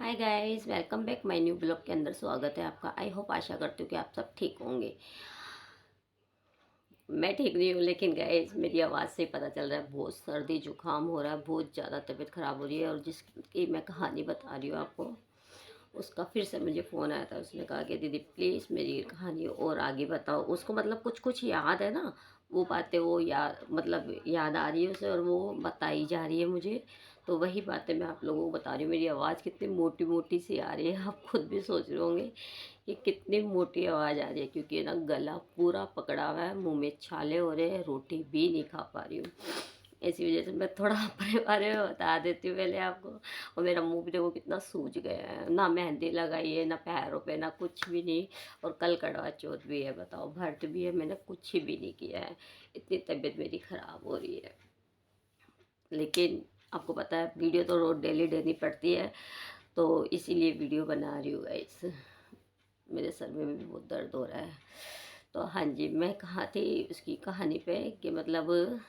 Hi guys, welcome back my new blog के अंदर स्वागत है आपका। आई होप, आशा करती हूँ कि आप सब ठीक होंगे। मैं ठीक नहीं हूँ, लेकिन गाइस मेरी आवाज़ से ही पता चल रहा है बहुत सर्दी जुकाम हो रहा है, बहुत ज़्यादा तबीयत ख़राब हो रही है। और जिसकी मैं कहानी बता रही हूँ आपको, उसका फिर से मुझे फ़ोन आया था। उसने कहा कि दीदी प्लीज़ मेरी कहानी और आगे बताओ। उसको मतलब कुछ कुछ याद है ना, वो बातें वो याद मतलब याद आ रही है उसे, और वो बताई जा रही है मुझे। तो वही बातें मैं आप लोगों को बता रही हूँ। मेरी आवाज़ कितनी मोटी मोटी सी आ रही है, आप खुद भी सोच रहे होंगे कि कितनी मोटी आवाज़ आ रही है, क्योंकि ना गला पूरा पकड़ा हुआ है, मुंह में छाले हो रहे हैं, रोटी भी नहीं खा पा रही हूँ। इसी वजह से मैं थोड़ा अपने बारे में बता देती हूँ पहले आपको। और मेरा मुंह भी देखो कितना सूज गया है, ना मेहंदी लगाई है, ना पैरों पे, ना कुछ भी नहीं। और कल करवा चौथ भी है, बताओ, व्रत भी है, मैंने कुछ भी नहीं किया है। इतनी तबीयत मेरी ख़राब हो रही है। लेकिन आपको पता है वीडियो तो रोज डेली देनी पड़ती है, तो इसीलिए वीडियो बना रही हूँ गाइस। मेरे सर में भी बहुत दर्द हो रहा है। तो हाँ जी, मैं कहाँ थी उसकी कहानी पे कि मतलब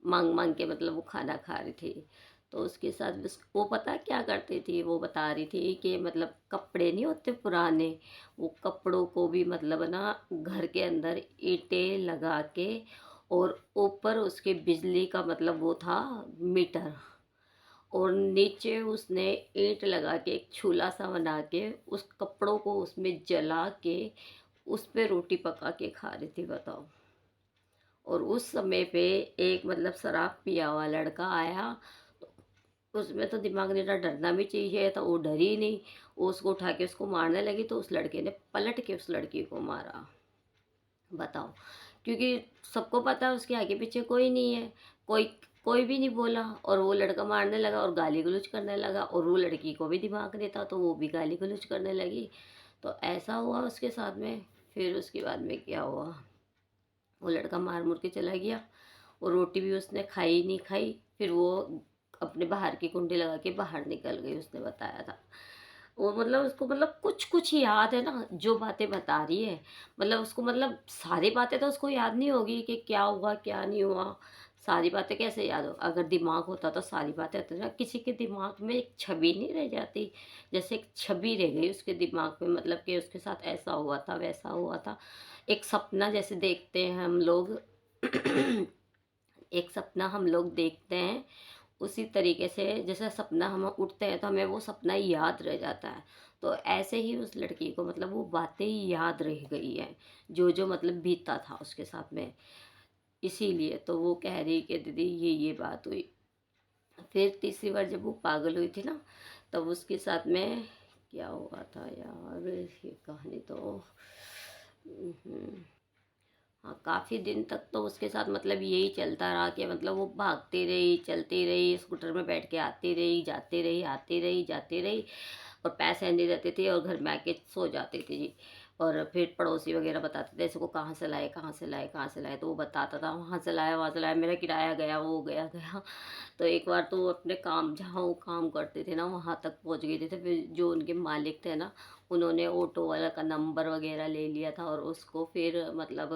मांग मांग के मतलब वो खाना खा रही थी। तो उसके साथ बस वो पता क्या करती थी, वो बता रही थी कि मतलब कपड़े नहीं होते पुराने, वो कपड़ों को भी मतलब ना घर के अंदर ईंटें लगा के, और ऊपर उसके बिजली का मतलब वो था मीटर, और नीचे उसने ईंट लगा के एक चूल्हा सा बना के उस कपड़ों को उसमें जला के उस पे रोटी पका के खा रही थी, बताओ। और उस समय पे एक मतलब शराब पिया हुआ लड़का आया, तो उसमें तो दिमाग नहीं था, डरना भी चाहिए था, वो डरी नहीं। वो उसको उठा के उसको मारने लगी, तो उस लड़के ने पलट के उस लड़की को मारा, बताओ। क्योंकि सबको पता है उसके आगे पीछे कोई नहीं है, कोई कोई भी नहीं बोला, और वो लड़का मारने लगा और गाली गलौज करने लगा, और वो लड़की को भी दिमाग नहीं था, तो वो भी गाली गलौज करने लगी। तो ऐसा हुआ उसके साथ में। फिर उसके बाद में क्या हुआ, वो लड़का मार मुर के चला गया। वो रोटी भी उसने खाई नहीं खाई, फिर वो अपने बाहर की कुंडी लगा के बाहर निकल गई, उसने बताया था। वो मतलब उसको मतलब कुछ कुछ याद है ना जो बातें बता रही है। मतलब उसको मतलब सारी बातें तो उसको याद नहीं होगी कि क्या हुआ क्या नहीं हुआ। सारी बातें कैसे याद हो, अगर दिमाग होता तो सारी बातें होती ना। किसी के दिमाग में एक छवि नहीं रह जाती, जैसे एक छवि रह गई उसके दिमाग में, मतलब कि उसके साथ ऐसा हुआ था वैसा हुआ था। एक सपना जैसे देखते हैं हम लोग एक सपना हम लोग देखते हैं, उसी तरीके से जैसे सपना हम उठते हैं तो हमें वो सपना याद रह जाता है। तो ऐसे ही उस लड़की को मतलब वो बातें याद रह गई हैं, जो जो मतलब बीता था उसके साथ में। इसीलिए तो वो कह रही कि दीदी ये बात हुई। फिर तीसरी बार जब वो पागल हुई थी ना, तब उसके साथ में क्या हुआ था यार, ये कहानी तो हाँ, काफ़ी दिन तक तो उसके साथ मतलब यही चलता रहा कि मतलब वो भागती रही, चलती रही, स्कूटर में बैठ के आती रही, जाती रही, आती रही, जाती रही। और पैसे नहीं रहते थे, और घर में आके सो जाती थी जी। और फिर पड़ोसी वगैरह बताते थे इसको कहाँ से लाए, कहाँ से लाए, कहाँ से लाए, तो वो बताता था वहाँ से लाया, वहाँ से लाया, मेरा किराया गया, वो गया गया। तो एक बार तो वो अपने काम, जहाँ वो काम करते थे ना, वहाँ तक पहुँच गए थे। फिर जो उनके मालिक थे ना, उन्होंने ऑटो वाला का नंबर वगैरह ले लिया था, और उसको फिर मतलब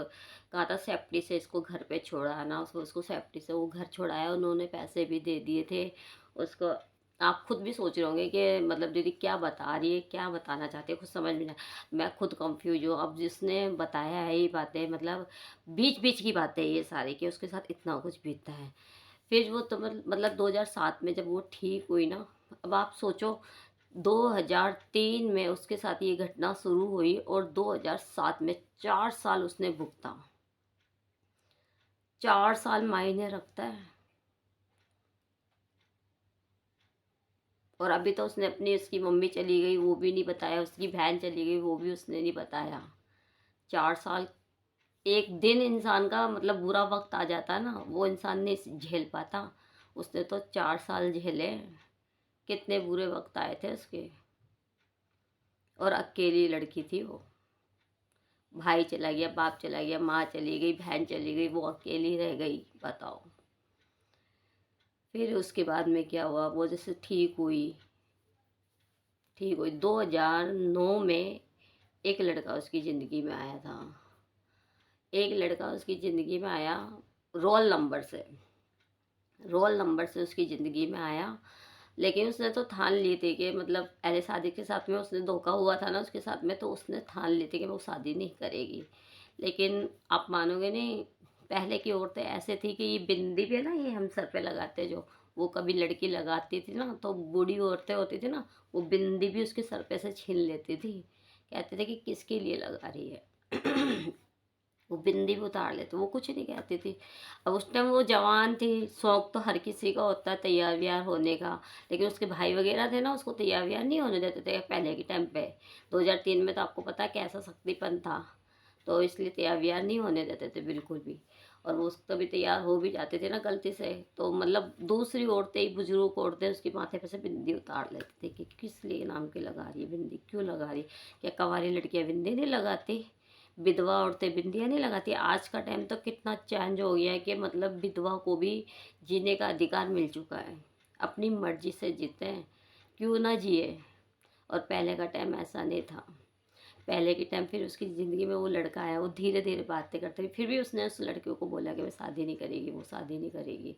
कहा था सेफ्टी से इसको घर पे छोड़ाना। उसको उसको सेफ्टी से वो घर छोड़ाया, उन्होंने पैसे भी दे दिए थे उसको। आप खुद भी सोच रहे होंगे कि मतलब दीदी क्या बता रही है, क्या बताना चाहती है, कुछ समझ में ना। मैं खुद कंफ्यूज हूँ। अब जिसने बताया है ये बातें, मतलब बीच बीच की बातें ये सारी, कि उसके साथ इतना कुछ बीतता है। फिर वो तो मतलब 2007 में जब वो ठीक हुई ना, अब आप सोचो 2003 में उसके साथ ये घटना शुरू हुई, और 2007 में 4 साल उसने भुगता। 4 साल मायने रखता है। और अभी तो उसने अपनी, उसकी मम्मी चली गई वो भी नहीं बताया, उसकी बहन चली गई वो भी उसने नहीं बताया। 4 साल, एक दिन इंसान का मतलब बुरा वक्त आ जाता है ना, वो इंसान नहीं झेल पाता। उसने तो 4 साल झेले। कितने बुरे वक्त आए थे उसके। और अकेली लड़की थी वो, भाई चला गया, बाप चला गया, माँ चली गई, बहन चली गई, वो अकेली रह गई, बताओ। फिर उसके बाद में क्या हुआ, वो जैसे ठीक हुई 2009 में एक लड़का उसकी ज़िंदगी में आया था। एक लड़का उसकी ज़िंदगी में आया, रोल नंबर से रोल नंबर से उसकी ज़िंदगी में आया। लेकिन उसने तो ठान ली थी कि मतलब पहले शादी के साथ में उसने धोखा हुआ था ना उसके साथ में, तो उसने ठान ली थी कि वो शादी नहीं करेगी। लेकिन आप मानोगे नहीं, पहले की औरतें ऐसे थी कि ये बिंदी भी है ना, ये हम सर पे लगाते जो, वो कभी लड़की लगाती थी ना तो बूढ़ी औरतें होती थी ना, वो बिंदी भी उसके सर पे से छीन लेती थी। कहते थे कि किसके लिए लगा रही है। वो बिंदी भी उतार लेते, वो कुछ नहीं कहती थी। अब उस टाइम वो जवान थी, शौक तो हर किसी का होता है तैयार व्यार होने का। लेकिन उसके भाई वगैरह थे ना, उसको तैयार व्यार नहीं होने देते थे पहले के टाइम पे। 2003 में तो आपको पता है कैसा शक्तिपन था, तो इसलिए तैयार व्यार नहीं होने देते थे बिल्कुल भी। और वो कभी तैयार हो भी जाते थे ना गलती से, तो मतलब दूसरी औरतें ही, बुजुर्ग औरतें उसके माथे पे से बिंदी उतार लेते थे कि किस लिए नाम की लगा रही है बिंदी, क्यों लगा रही। क्या कवारी लड़कियां बिंदी नहीं लगाती, विधवा औरतें बिंदियाँ नहीं लगाती। आज का टाइम तो कितना चेंज हो गया है कि मतलब विधवा को भी जीने का अधिकार मिल चुका है, अपनी मर्जी से जीते हैं, क्यों ना जिए। और पहले का टाइम ऐसा नहीं था। पहले के टाइम फिर उसकी ज़िंदगी में वो लड़का आया, वो धीरे धीरे बातें करते फिर भी उसने उस लड़के को बोला कि मैं शादी नहीं करेगी, वो शादी नहीं करेगी,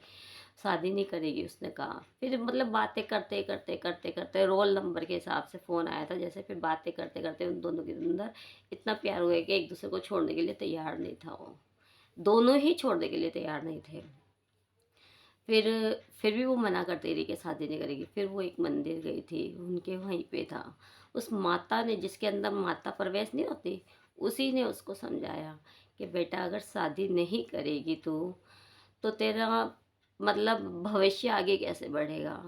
शादी नहीं करेगी उसने कहा। फिर मतलब बातें करते करते करते करते रोल नंबर के हिसाब से फ़ोन आया था जैसे, फिर बातें करते करते उन दोनों के अंदर इतना प्यार हो गया कि एक दूसरे को छोड़ने के लिए तैयार नहीं था वो, दोनों ही छोड़ने के लिए तैयार नहीं थे। फिर फिर भी वो मना करती रही कि शादी नहीं करेगी। फिर वो एक मंदिर गई थी, उनके वहीं पे था। उस माता ने, जिसके अंदर माता प्रवेश नहीं होती, उसी ने उसको समझाया कि बेटा अगर शादी नहीं करेगी तो तेरा मतलब भविष्य आगे कैसे बढ़ेगा।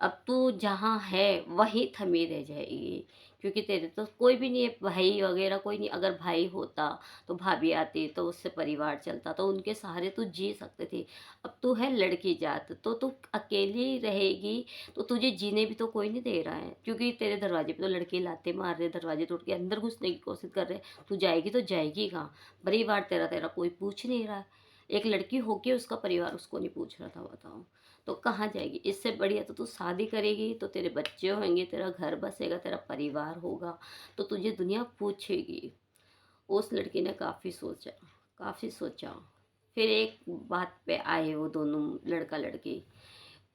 अब तू जहाँ है वहीं थमी रह जाएगी, क्योंकि तेरे तो कोई भी नहीं है, भाई वगैरह कोई नहीं। अगर भाई होता तो भाभी आती तो उससे परिवार चलता, तो उनके सहारे तू जी सकते थे। अब तू है लड़की जात तो तू अकेली रहेगी, तो तुझे जीने भी तो कोई नहीं दे रहा है, क्योंकि तेरे दरवाजे पे तो लड़के लाते मार रहे, दरवाजे तोड़ के अंदर घुसने की कोशिश कर रहे। तू जाएगी तो जाएगी कहाँ, परिवार तेरा तेरा कोई पूछ नहीं रहा है। एक लड़की होके उसका परिवार उसको नहीं पूछ रहा था, बताओ तो कहाँ जाएगी। इससे बढ़िया तो तू शादी करेगी, तो तेरे बच्चे होंगे, तेरा घर बसेगा, तेरा परिवार होगा, तो तुझे दुनिया पूछेगी। उस लड़की ने काफ़ी सोचा, काफ़ी सोचा। फिर एक बात पे आए वो दोनों, लड़का लड़की।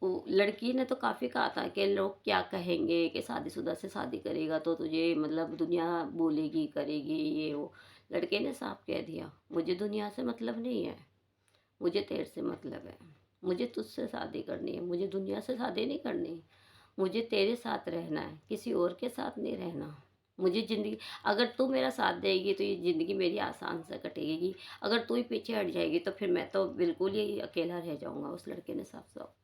वो लड़की ने तो काफ़ी कहा था कि लोग क्या कहेंगे कि शादीशुदा से शादी करेगा तो तुझे मतलब दुनिया बोलेगी करेगी ये वो। लड़के ने साफ कह दिया, मुझे दुनिया से मतलब नहीं है, मुझे तेरे से मतलब है। मुझे तुझसे शादी करनी है, मुझे दुनिया से शादी नहीं करनी। मुझे तेरे साथ रहना है, किसी और के साथ नहीं रहना। मुझे ज़िंदगी, अगर तू मेरा साथ देगी तो ये ज़िंदगी मेरी आसान से कटेगी। अगर तू ही पीछे हट जाएगी तो फिर मैं तो बिल्कुल ही अकेला रह जाऊँगा, उस लड़के ने साफ साफ।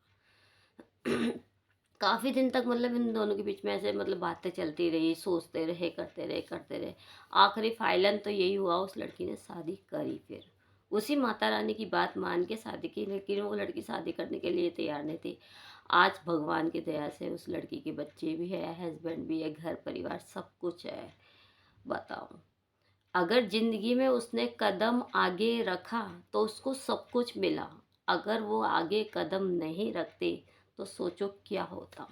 काफ़ी दिन तक मतलब इन दोनों के बीच में ऐसे मतलब बातें चलती रही, सोचते रहे, करते रहे, करते रहे। आखिरी फाइनल तो यही हुआ, उस लड़की ने शादी करी फिर। उसी माता रानी की बात मान के शादी की, लेकिन वो लड़की शादी करने के लिए तैयार नहीं थी। आज भगवान की दया से उस लड़की के बच्चे भी है, हस्बैंड भी है, घर परिवार सब कुछ है। बताओ, अगर ज़िंदगी में उसने कदम आगे रखा तो उसको सब कुछ मिला। अगर वो आगे कदम नहीं रखती तो सोचो क्या होता।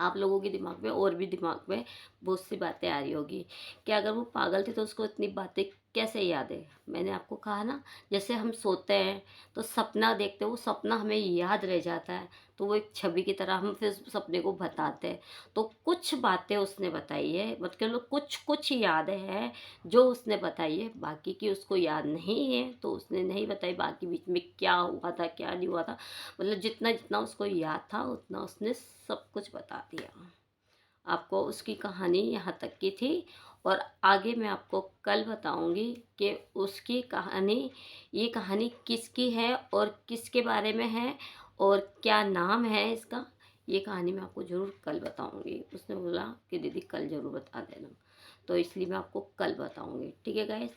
आप लोगों के दिमाग में और भी दिमाग में बहुत सी बातें आ रही होगी कि अगर वो पागल थी तो उसको इतनी बातें कैसे याद है। मैंने आपको कहा ना, जैसे हम सोते हैं तो सपना देखते हैं, वो सपना हमें याद रह जाता है, तो वो एक छवि की तरह हम फिर उस सपने को बताते हैं। तो कुछ बातें उसने बताई है, मतलब कुछ कुछ याद है जो उसने बताई है, बाकी की उसको याद नहीं है तो उसने नहीं बताई। बाकी बीच में क्या हुआ था क्या नहीं हुआ था, मतलब जितना जितना उसको याद था उतना उसने सब कुछ बता दिया। आपको उसकी कहानी यहाँ तक की थी, और आगे मैं आपको कल बताऊंगी कि उसकी कहानी, ये कहानी किसकी है और किसके बारे में है और क्या नाम है इसका। ये कहानी मैं आपको ज़रूर कल बताऊंगी। उसने बोला कि दीदी कल ज़रूर बता देना, तो इसलिए मैं आपको कल बताऊंगी। ठीक है गाइस,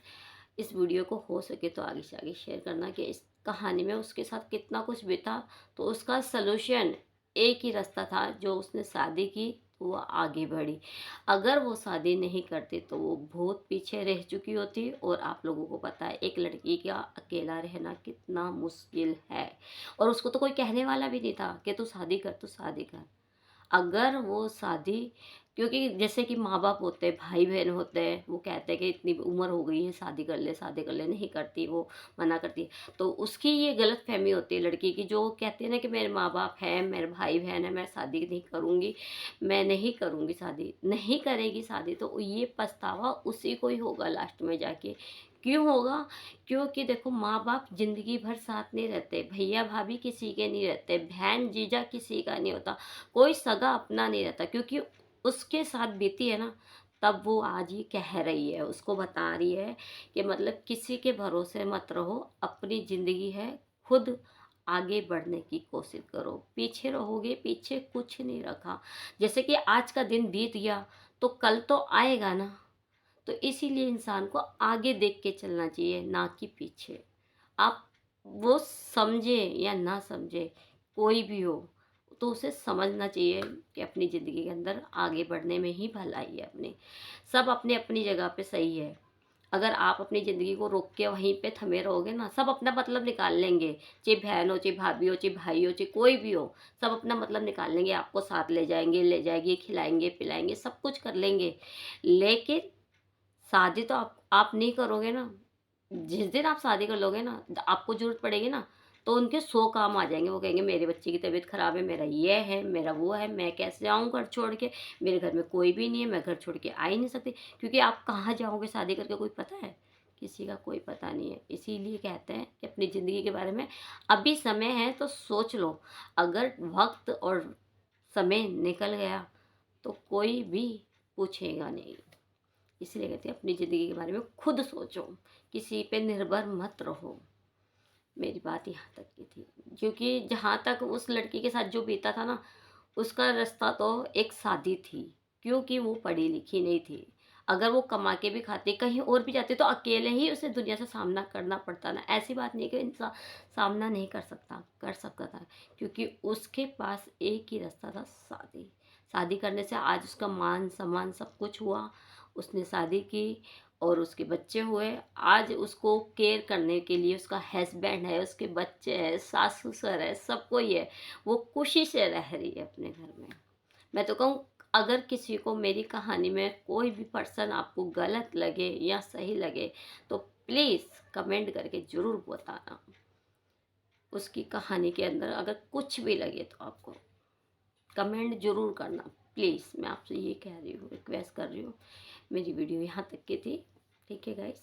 इस वीडियो को हो सके तो आगे से आगे शेयर करना कि इस कहानी में उसके साथ कितना कुछ बीता। तो उसका सलूशन एक ही रास्ता था, जो उसने शादी की तो वो आगे बढ़ी। अगर वो शादी नहीं करती तो वो बहुत पीछे रह चुकी होती। और आप लोगों को पता है एक लड़की का अकेला रहना कितना मुश्किल है, और उसको तो कोई कहने वाला भी नहीं था कि तू शादी कर, तू शादी कर। अगर वो शादी क्योंकि जैसे कि माँ बाप होते हैं, भाई बहन होते हैं, वो कहते हैं कि इतनी उम्र हो गई है, शादी कर ले, नहीं करती, वो मना करती है। तो उसकी ये गलत फहमी होती है लड़की की, जो कहती है ना कि मेरे माँ बाप हैं, मेरे भाई बहन है, मैं शादी नहीं करूँगी, मैं नहीं करूँगी शादी, नहीं करेगी शादी, तो ये पछतावा उसी को ही होगा लास्ट में जाके। क्यों होगा? क्योंकि देखो, माँ बाप ज़िंदगी भर साथ नहीं रहते, भैया भाभी किसी के नहीं रहते, बहन जीजा किसी का नहीं होता, कोई सगा अपना नहीं रहता, क्योंकि उसके साथ बीती है ना, तब वो आज ये कह रही है, उसको बता रही है कि मतलब किसी के भरोसे मत रहो, अपनी ज़िंदगी है, खुद आगे बढ़ने की कोशिश करो, पीछे रहोगे, पीछे कुछ नहीं रखा। जैसे कि आज का दिन बीत गया, तो कल तो आएगा ना, तो इसीलिए इंसान को आगे देख के चलना चाहिए, ना कि पीछे। आप वो समझे या ना समझे, कोई भी हो, तो उसे समझना चाहिए कि अपनी ज़िंदगी के अंदर आगे बढ़ने में ही भलाई है अपनी। सब अपनी अपनी जगह पे सही है। अगर आप अपनी ज़िंदगी को रोक के वहीं पे थमे रहोगे ना, सब अपना मतलब निकाल लेंगे, चाहे बहन हो, चाहे भाभी हो, चाहे भाई हो, चाहे कोई भी हो, सब अपना मतलब निकाल लेंगे, आपको साथ ले जाएंगे, ले जाएंगे, खिलाएंगे पिलाएंगे, सब कुछ कर लेंगे। लेकिन शादी तो आप नहीं करोगे ना। जिस दिन आप शादी कर लोगे ना, आपको ज़रूरत पड़ेगी ना, तो उनके 100 काम आ जाएँगे। वो कहेंगे मेरे बच्चे की तबीयत ख़राब है, मेरा ये है, मेरा वो है, मैं कैसे आऊँ घर छोड़ के? मेरे घर में कोई भी नहीं है, मैं घर छोड़ के आ ही नहीं सकती। क्योंकि आप कहाँ जाओगे शादी करके, कोई पता है? किसी का कोई पता नहीं है। इसीलिए कहते हैं कि अपनी ज़िंदगी के बारे में अभी समय है तो सोच लो। अगर वक़्त और समय निकल गया, तो कोई भी पूछेगा नहीं। इसलिए कहते हैं अपनी ज़िंदगी के बारे में खुद सोचो, किसी पे निर्भर मत रहो। मेरी बात यहाँ तक की थी, क्योंकि जहाँ तक उस लड़की के साथ जो बीता था ना, उसका रास्ता तो एक शादी थी, क्योंकि वो पढ़ी लिखी नहीं थी। अगर वो कमा के भी खाती, कहीं और भी जाती, तो अकेले ही उसे दुनिया से सामना करना पड़ता ना। ऐसी बात नहीं है कि इंसान सामना नहीं कर सकता, कर सकता था, क्योंकि उसके पास एक ही रास्ता था, शादी। शादी करने से आज उसका मान सम्मान सब कुछ हुआ, उसने शादी की और उसके बच्चे हुए। आज उसको केयर करने के लिए उसका हस्बैंड है, उसके बच्चे हैं, सास ससुर है, सब कोई है। वो खुशी से रह रही है अपने घर में। मैं तो कहूँ, अगर किसी को मेरी कहानी में कोई भी पर्सन आपको गलत लगे या सही लगे, तो प्लीज़ कमेंट करके ज़रूर बताना। उसकी कहानी के अंदर अगर कुछ भी लगे तो आपको कमेंट ज़रूर करना। प्लीज़, मैं आपसे ये कह रही हूँ, रिक्वेस्ट कर रही हूँ। मेरी वीडियो यहाँ तक की थी। ठीक है गाइस।